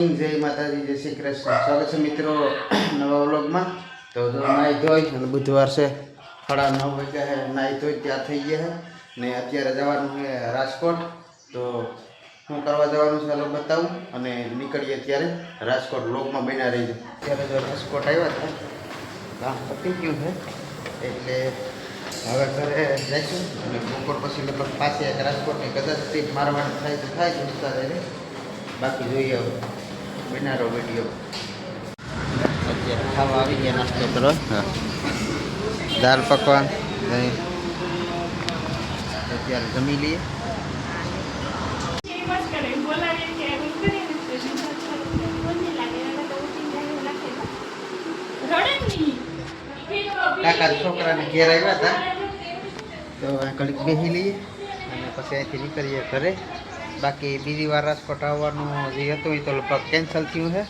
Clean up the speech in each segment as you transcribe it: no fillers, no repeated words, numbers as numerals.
जय माताजी जय श्री कृष्ण स्वागत है मित्रों नवा व्लॉग में। तो जो नाई धोई અને बुधवार से 9:30 વાગ્યા है नाई धोई तैयार થઈ ગયા है ने અત્યારે જવાનું છે રાજકોટ। તો હું કરવા જવાનું છે ચાલો બતાવું અને નીકળીએ ત્યારે રાજકોટ વ્લોગમાં બન્યા રહીજો। ત્યારે જો રાજકોટ આવ્યા હતા કામ પતી ગયું છે એટલે હવે ઘરે જઈશું અને બપોર પછી લગભગ પાછી એક રાજકોટની કદાચ ટ્રીપ મારવાની થાય તો થાય દોસ્તા રહે બાકી જોઈએ હવે बनारो वीडियो। અત્યારે ખાવા આવી ગયા નાસ્તો કરો દાળ પકવાન અત્યારે જમી લઈએ। કાકા છોકરાને ઘેર આવ્યા હતા તો ઘડીક બેસી લઈએ અને પછી અહીંથી નીકળીએ ઘરે। बाकी बीजी वार राजकोट आवવાનું જે હતું એ તો લગભગ કેન્સલ થયું છે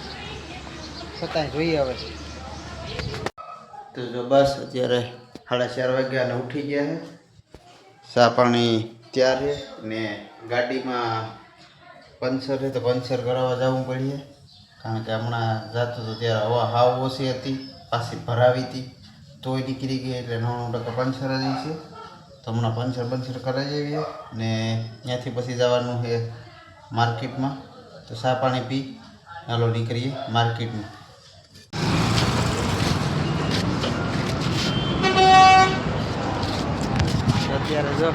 છતાંય જોઈએ હવે। તો જો બસ અત્યારે 4:30 વાગ્યા અને ઉઠી ગયા છે ચા પાણી તૈયાર છે ને ગાડીમાં પંચર છે તો પંચર કરાવવા જવું પડે કારણ કે હમણાં જાતું તો ત્યારે હવા હાવ ઓછી હતી પાછી ભરાવી હતી તોય નીકળી ગઈ એટલે 99% પંચર જ છે। તો હમણાં પંચર કરાવી આવીએ ને ત્યાંથી પછી જવાનું છે માર્કેટમાં। તો ચા પાણી પી ચાલો નીકળીએ માર્કેટમાં। અત્યારે જો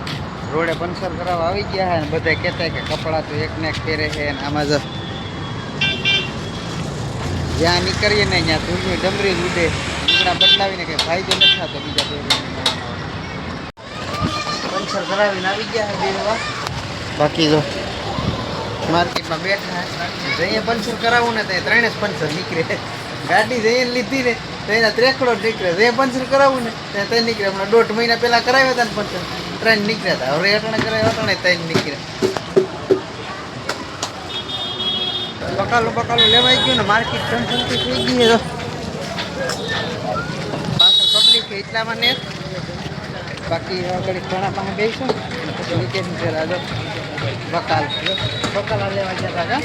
રોડે પંચર કરાવવા આવી ગયા છે ને બધા કહેતા કે કપડાં તો એકને એક પહેરે છે અને આમાં જો જ્યાં નીકળીએ ને ત્યાં ધૂળની ડમરી જ ઉડે લુગડા બદલાવીને કંઈ ફાયદો નથી થતો બીજા પહેરીને। પંચર કરાવીને આવી ગયા છે બેવા બાકી જો માર્કેટમાં બેઠા જઈએ પંચર કરાવું ને તો 3 જ પંચર નીકળે। ગાડી જઈને લીધી ને તો એના 3 નીકળે જે પંચર કરાવું ને ત્યાં 3 નીકળે। હમણાં 1.5 મહિના પહેલાં કરાવ્યા હતા ને પંચર 3 નીકળ્યા હતા હવે અટાણે કરાવ્યા અટાણે 3 નીકળ્યા। બકાલું લેવાઈ ગયું ને માર્કેટ ઠંડી થઈ ગઈ તો પાછળ પબ્લિક એટલામાં ને બાકી આગળ ઘણા પાસે બેસીશું પછી નીચેથી જરા જો બકાલા લેવા જતા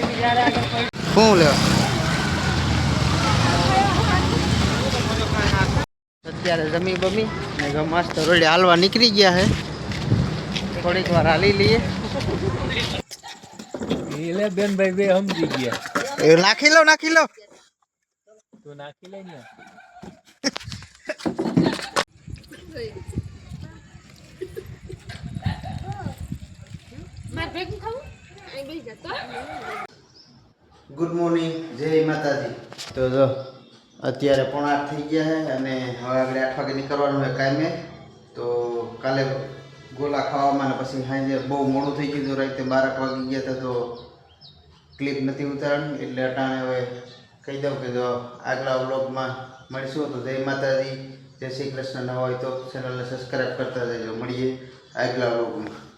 શું લેવા અત્યારે જમી બમી ને મસ્ત રોડે હાલવા નીકળી ગયા છે થોડીક વાર હાલી લઈએ। એટલે બેન ભાઈ બે સમજી ગયા એ નાખી લો તો નાખી લે ને ગુડ મોર્નિંગ જય માતાજી। તો જો અત્યારે 7:30 થઈ ગયા છે અને હવે આગળ 8 વાગે નીકળવાનું છે કામે। તો કાલે ગોલા ખાવામાં પછી સાંજે બહુ મોડું થઈ ગયું રાતે 12 વાગી ગયા હતા તો ક્લિપ નથી ઉતારવાની એટલે અટાણે હવે કહી દઉં કે જો આગલા વ્લોગમાં મળીશું। તો જય માતાજી જય શ્રી કૃષ્ણ। ન હોય તો ચેનલને સબસ્ક્રાઈબ કરતા જજો। મળીએ આગલા વ્લોગમાં।